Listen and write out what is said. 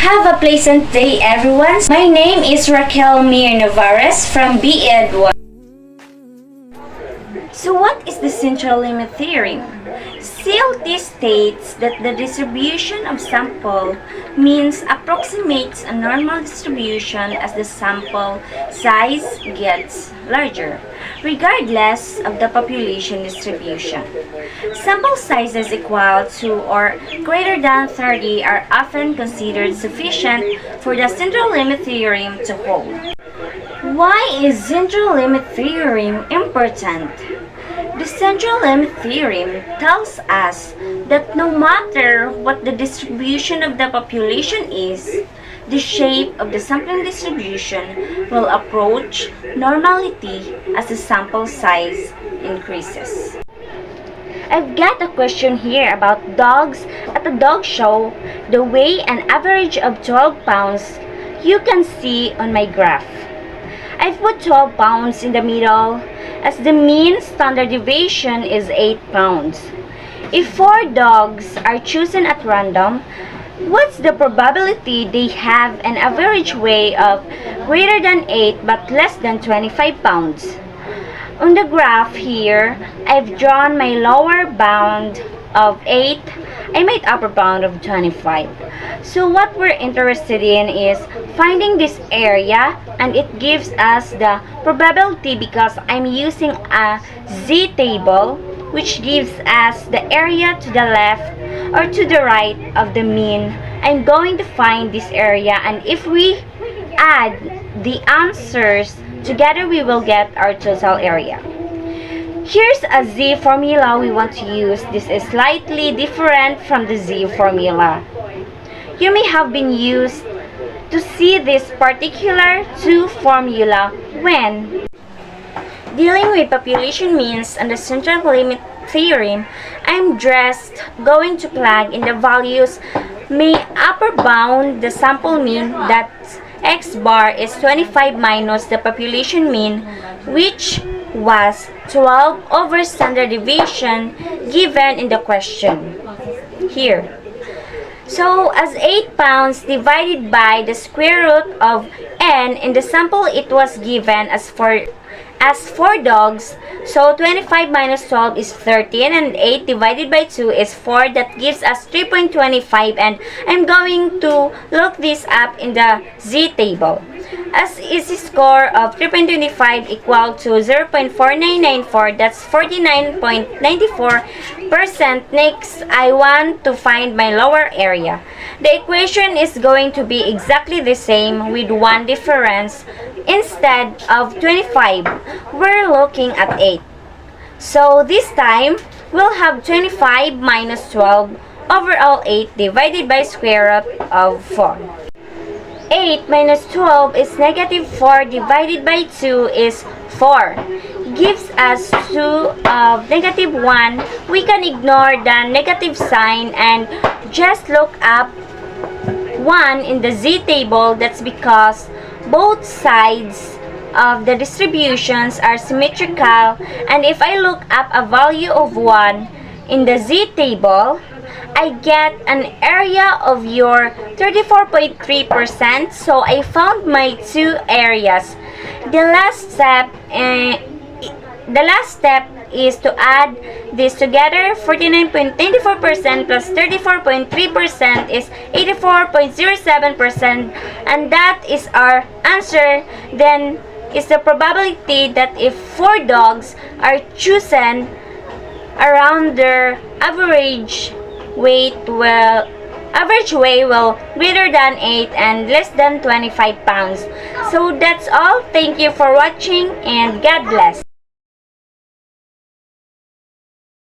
Have a pleasant day, everyone. My name is Raquel Mir Navarez from B.Ed. So what is the central limit theorem? CLT states that the distribution of sample means approximates a normal distribution as the sample size gets larger, regardless of the population distribution. Sample sizes equal to or greater than 30 are often considered sufficient for the central limit theorem to hold. Why is central limit theorem important? The central limit theorem tells us that no matter what the distribution of the population is, the shape of the sampling distribution will approach normality as the sample size increases. I've got a question here about dogs at a dog show. They weigh an average of 12 pounds. You can see on my graph. I've put 12 pounds in the middle as the mean standard deviation is 8 pounds. If 4 dogs are chosen at random, what's the probability they have an average weight of greater than 8 but less than 25 pounds? On the graph here, I've drawn my lower bound of 8 and my upper bound of 25. So what we're interested in is finding this area, and it gives us the probability because I'm using a z-table, which gives us the area to the left or to the right of the mean. I'm going to find this area, and if we add the answers together, we will get our total area. Here's a z formula we want to use. This is slightly different from the z formula. You may have been used to see this particular two formula when dealing with population means and the central limit theorem. I'm just going to plug in the values. My upper bound, the sample mean, that x bar is 25 minus the population mean, which was 12 over standard deviation given in the question here. So as 8 pounds divided by the square root of n, in the sample it was given as 4 dogs. So 25 minus 12 is 13, and 8 divided by 2 is 4. That gives us 3.25, and I'm going to look this up in the z-table. As is the score of 3.25 equal to 0.4994, that's 49.94%. Next, I want to find my lower area. The equation is going to be exactly the same with one difference. Instead of 25, we're looking at 8. So this time, we'll have 25 minus 12 overall 8 divided by square root of 4. 8 minus 12 is negative 4 divided by 2 is 4. Gives us 2 of negative 1. We can ignore the negative sign and just look up 1 in the z-table. That's because both sides of the distributions are symmetrical, and if I look up a value of 1 in the z-table, I get an area of your 34.3%. So I found my two areas. The last step is to add this together. 49.94% plus 34.3% is 84.07%, and that is our answer. Then is the probability that if 4 dogs are chosen around their average weight will greater than 8 and less than 25 pounds. So that's all. Thank you for watching, and God bless.